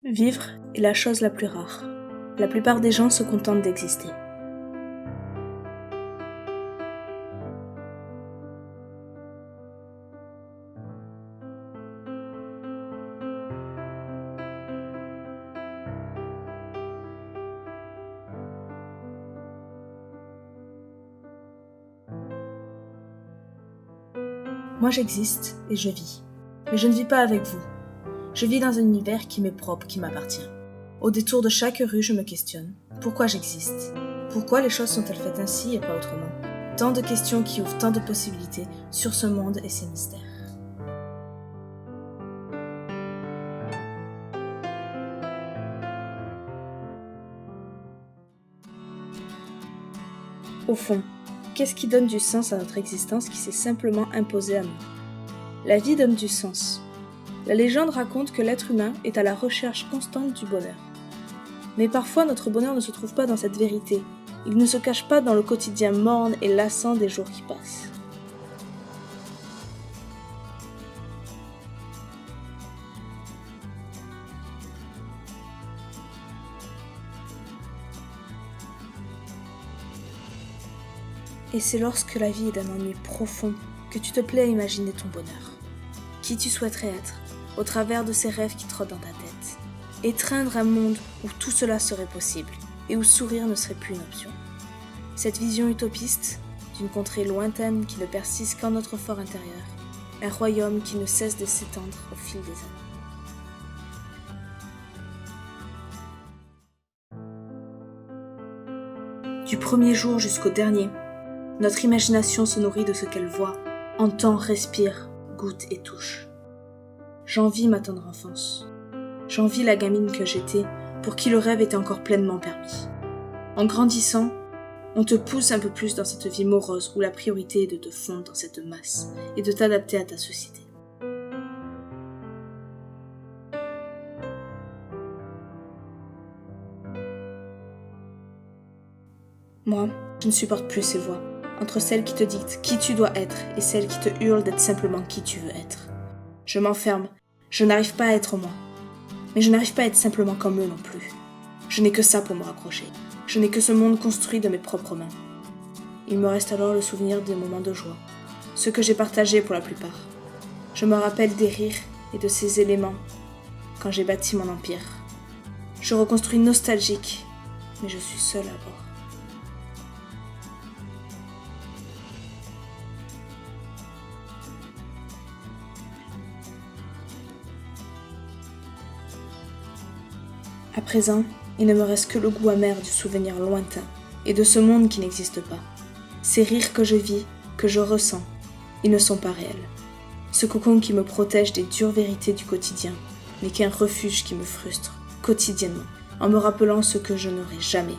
Vivre est la chose la plus rare. La plupart des gens se contentent d'exister. Moi j'existe et je vis. Mais je ne vis pas avec vous. Je vis dans un univers qui m'est propre, qui m'appartient. Au détour de chaque rue, je me questionne. Pourquoi j'existe ? Pourquoi les choses sont-elles faites ainsi et pas autrement ? Tant de questions qui ouvrent tant de possibilités sur ce monde et ses mystères. Au fond, qu'est-ce qui donne du sens à notre existence qui s'est simplement imposée à nous ? La vie donne du sens. La légende raconte que l'être humain est à la recherche constante du bonheur. Mais parfois notre bonheur ne se trouve pas dans cette vérité. Il ne se cache pas dans le quotidien morne et lassant des jours qui passent. Et c'est lorsque la vie est d'un ennui profond que tu te plais à imaginer ton bonheur. Qui tu souhaiterais être, au travers de ces rêves qui trottent dans ta tête. Étreindre un monde où tout cela serait possible et où sourire ne serait plus une option. Cette vision utopiste d'une contrée lointaine qui ne persiste qu'en notre fort intérieur, un royaume qui ne cesse de s'étendre au fil des années. Du premier jour jusqu'au dernier, notre imagination se nourrit de ce qu'elle voit, entend, respire, goûte et touche. J'envie ma tendre enfance. J'envie la gamine que j'étais, pour qui le rêve était encore pleinement permis. En grandissant, on te pousse un peu plus dans cette vie morose où la priorité est de te fondre dans cette masse et de t'adapter à ta société. Moi, je ne supporte plus ces voix, entre celles qui te dictent qui tu dois être et celles qui te hurlent d'être simplement qui tu veux être. Je m'enferme, je n'arrive pas à être moi. Mais je n'arrive pas à être simplement comme eux non plus. Je n'ai que ça pour me raccrocher. Je n'ai que ce monde construit de mes propres mains. Il me reste alors le souvenir des moments de joie, ceux que j'ai partagés pour la plupart. Je me rappelle des rires et de ces éléments quand j'ai bâti mon empire. Je reconstruis nostalgique, mais je suis seule à bord. À présent, il ne me reste que le goût amer du souvenir lointain et de ce monde qui n'existe pas. Ces rires que je vis, que je ressens, ils ne sont pas réels. Ce cocon qui me protège des dures vérités du quotidien n'est qu'un refuge qui me frustre quotidiennement en me rappelant ce que je n'aurai jamais,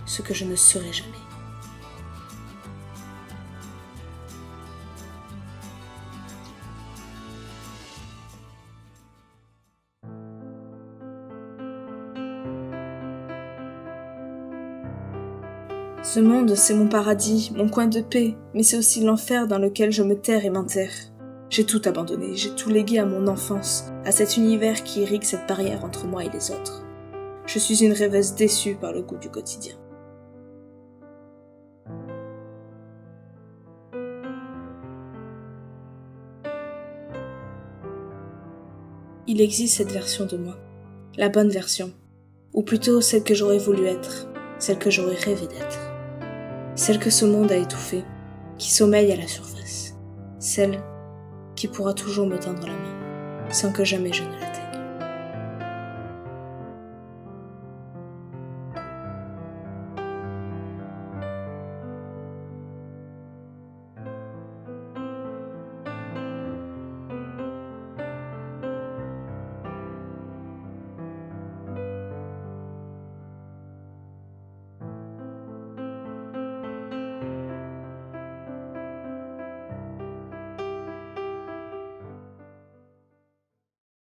ce que je ne serai jamais. Ce monde, c'est mon paradis, mon coin de paix, mais c'est aussi l'enfer dans lequel je me terre et m'enterre. J'ai tout abandonné, j'ai tout légué à mon enfance, à cet univers qui irrigue cette barrière entre moi et les autres. Je suis une rêveuse déçue par le goût du quotidien. Il existe cette version de moi, la bonne version, ou plutôt celle que j'aurais voulu être, celle que j'aurais rêvé d'être. Celle que ce monde a étouffée, qui sommeille à la surface. Celle qui pourra toujours me tendre la main, sans que jamais je ne la